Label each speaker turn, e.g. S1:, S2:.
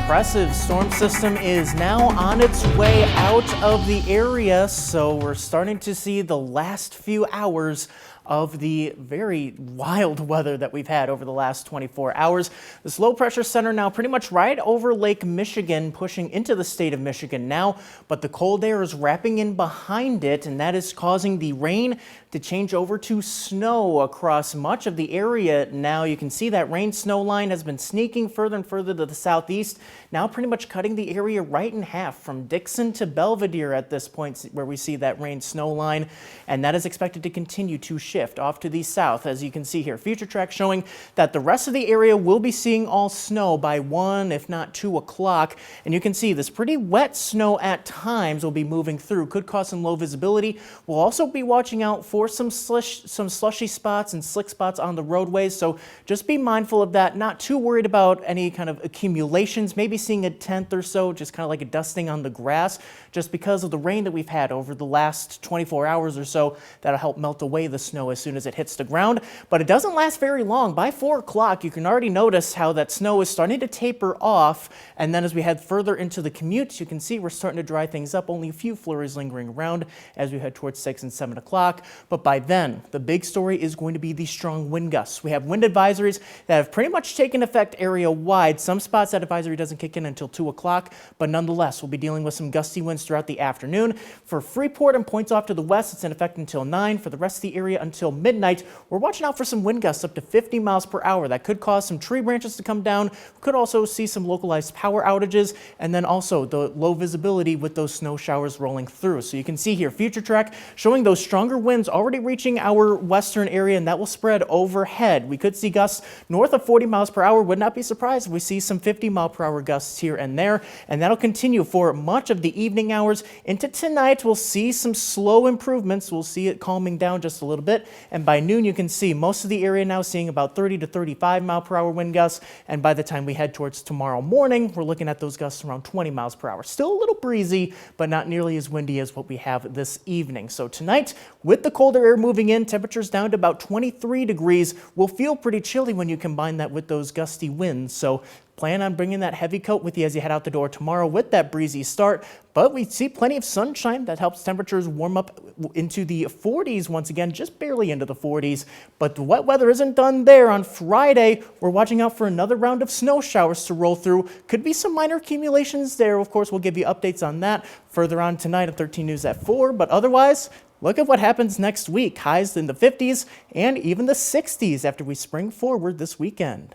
S1: impressive. Storm system is now on its way out of the area, so we're starting to see the last few hours of the very wild weather that we've had over the last 24 hours. This low pressure center now pretty much right over Lake Michigan, pushing into the state of Michigan now, but the cold air is wrapping in behind it, and that is causing the rain to change over to snow across much of the area. Now you can see that rain snow line has been sneaking further and further to the southeast, now pretty much cutting the area right in half from Dixon to Belvedere at this point where we see that rain snow line, and that is expected to continue to shift off to the south. As you can see here, future track showing that the rest of the area will be seeing all snow by 1 if not 2 o'clock, and you can see this pretty wet snow at times will be moving through, could cause some low visibility. We'll also be watching out for some slushy spots and slick spots on the roadways, so just be mindful of that. Not too worried about any kind of accumulations, maybe seeing a tenth or so, just kind of like a dusting on the grass, just because of the rain that we've had over the last 24 hours or so. That'll help melt away the snow as soon as it hits the ground, but it doesn't last very long. By 4 o'clock, you can already notice how that snow is starting to taper off, and then as we head further into the commute, you can see we're starting to dry things up, only a few flurries lingering around as we head towards 6 and 7 o'clock. But by then, the big story is going to be the strong wind gusts. We have wind advisories that have pretty much taken effect area-wide. Some spots that advisory doesn't kick in until 2 o'clock, but nonetheless, we'll be dealing with some gusty winds throughout the afternoon. For Freeport and points off to the west, it's in effect until 9. For the rest of the area until midnight, we're watching out for some wind gusts up to 50 miles per hour. That could cause some tree branches to come down. We could also see some localized power outages, and then also the low visibility with those snow showers rolling through. So you can see here, future track showing those stronger winds already reaching our western area, and that will spread overhead. We could see gusts north of 40 miles per hour. Would not be surprised if we see some 50 mile per hour gusts here and there, and that'll continue for much of the evening hours. Into tonight, we'll see some slow improvements. We'll see it calming down just a little bit, and by noon you can see most of the area now seeing about 30 to 35 mile per hour wind gusts, and by the time we head towards tomorrow morning, we're looking at those gusts around 20 miles per hour. Still a little breezy, but not nearly as windy as what we have this evening. So tonight, with the colder air moving in, temperatures down to about 23 degrees, will feel pretty chilly when you combine that with those gusty winds. So plan on bringing that heavy coat with you as you head out the door tomorrow with that breezy start. But we see plenty of sunshine that helps temperatures warm up into the 40s once again, just barely into the 40s. But the wet weather isn't done there. On Friday, we're watching out for another round of snow showers to roll through. Could be some minor accumulations there. Of course, we'll give you updates on that further on tonight at 13 News at 4. But otherwise, look at what happens next week. Highs in the 50s and even the 60s after we spring forward this weekend.